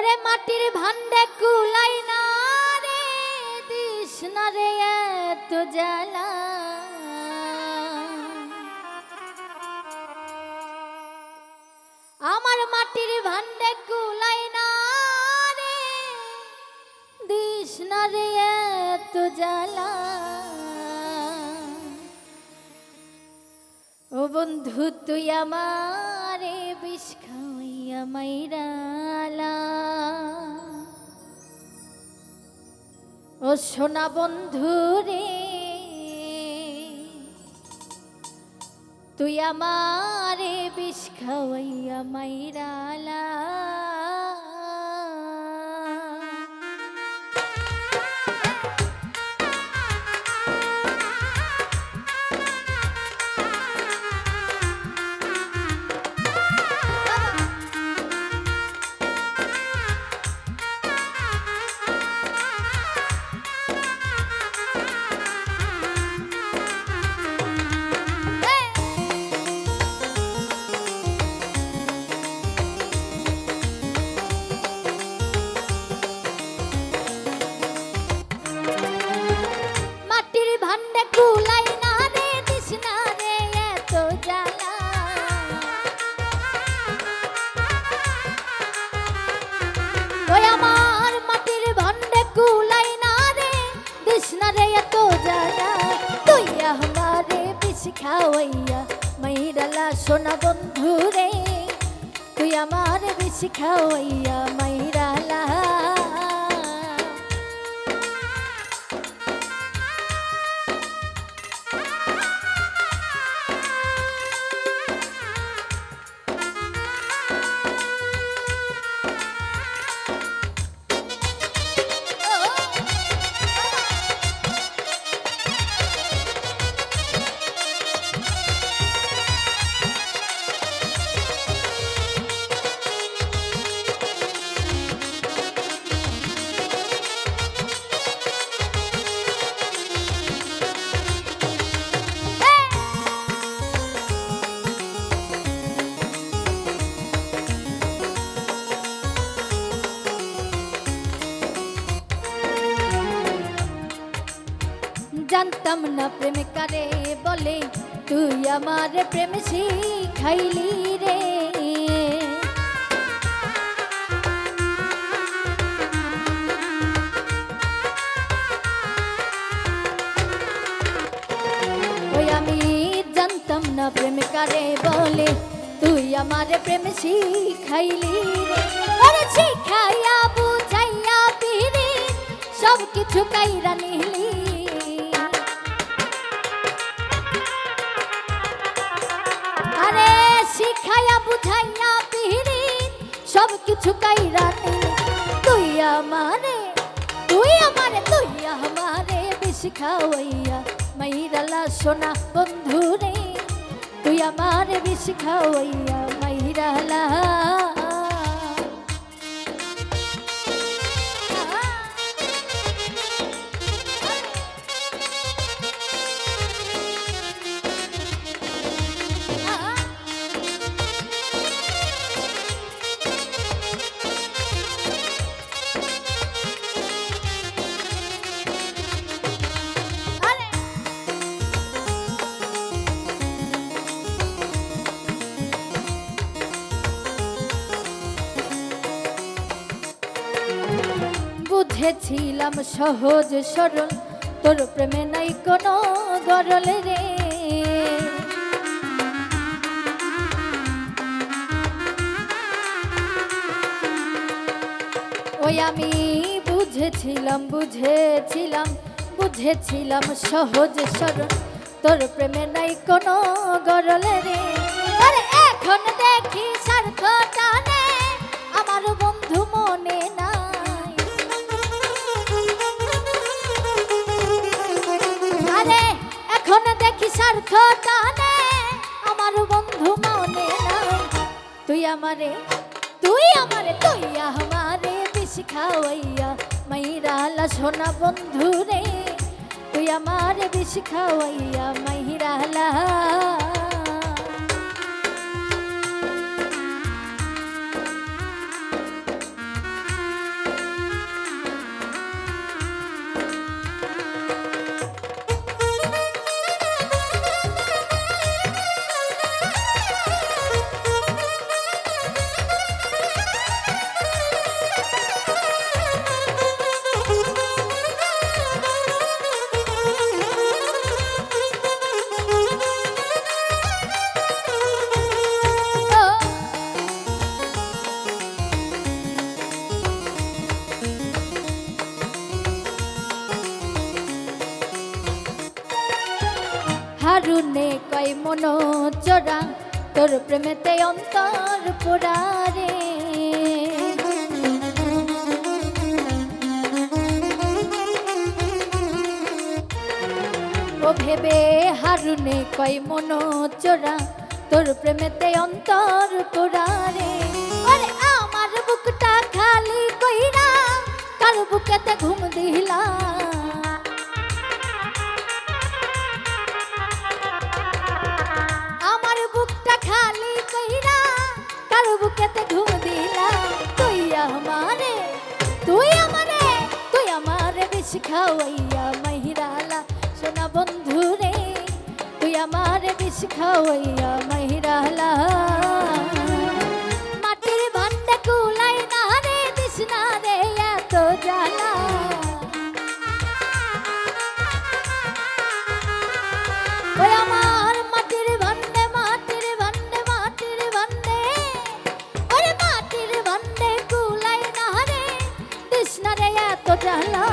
ওরে মাটির ভান্ডে কুলাই না রে দিস না রে এত জ্বালা আমার মাটির ভান্ডে কুলাই না রে দিস না রে এত জ্বালা ও বন্ধু তুই আমারে বিষ খাওয়াইয়া মাইরালা ও সোনা বন্ধু রে তুই আমারে বিষ খাওয়াইয়া মাইরালা খাওয়াইয়া মাইরালা সোনা বন্ধু রে তুই আমার বেশি খাওয়াইয়া মাইরালা जानतम ना प्रेम करे बोले तुई आमार प्रेम शिखाइली रे ओई आमी जानतम ना प्रेम करे बोले तुई आमार प्रेम शिखाइली रे ओरे शिखाइया बुझाइया पीरी सब किछु काइरा निली शिखाया बुझाइया पीरी सब किछु काइरा तुई हमारे विष खावैया माइराला सोना बंधु रे तुई हमारे विष खावैया माइराला বুঝেছিলাম সহজ সরল তোর প্রেমে নাই কোনো গরল রে ওই আমি বুঝেছিলাম সহজ সরল তোর প্রেমে নাই কোনো গরল রে আরে এখন দেখি স্বার্থ টানে আমার বন্ধু মনে না এখন দেখি স্বার্থ টানে আমার বন্ধু মনে নাই তুই আমারে বিষ খাওয়াইয়া মাইরালা সোনা বন্ধু রে তুই আমারে বিষ খাওয়াইয়া মাইরালা মন চোরা তোর প্রেমেতে অন্তর পোড়া রে ও ভেবে হারুনে কয় মন চোরা তোর প্রেমেতে অন্তর পোড়া রে আরে আমার বুকটা খালি কইরা কার বুকেতে ঘুম দিলা আমার বুকটা খালি কইরা কার বুকেতে ঘুম দিলা তুই আমারে বিষ খাওয়াইয়া মাহিরালা সোনা বন্ধু রে তুই আমারে বিষ খাওয়াইয়া মাহিরালা মাটির ভান্ডা কুলাই না রে দিস না রে এত জ্বালা ওই আমার মাটির ভান্ডে মাটির ভান্ডে মাটির ভান্ডে ওরে মাটির ভান্ডে কুলাই না রে দিস না রে এত জ্বালা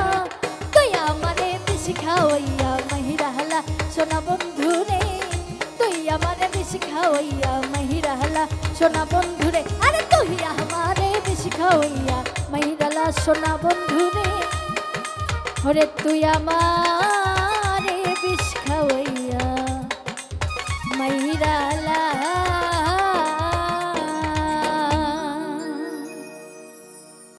তুই আমারে বিষ খাওয়াইয়া মাহিরালা সোনা বন্ধু রে তুই আমারে বিষ খাওয়াইয়া মাহিরালা সোনা বন্ধু রে আরে তুই আমারে বিষ খাওয়াইয়া মাহিরালা সোনা বন্ধু রে ওরে তুই আমার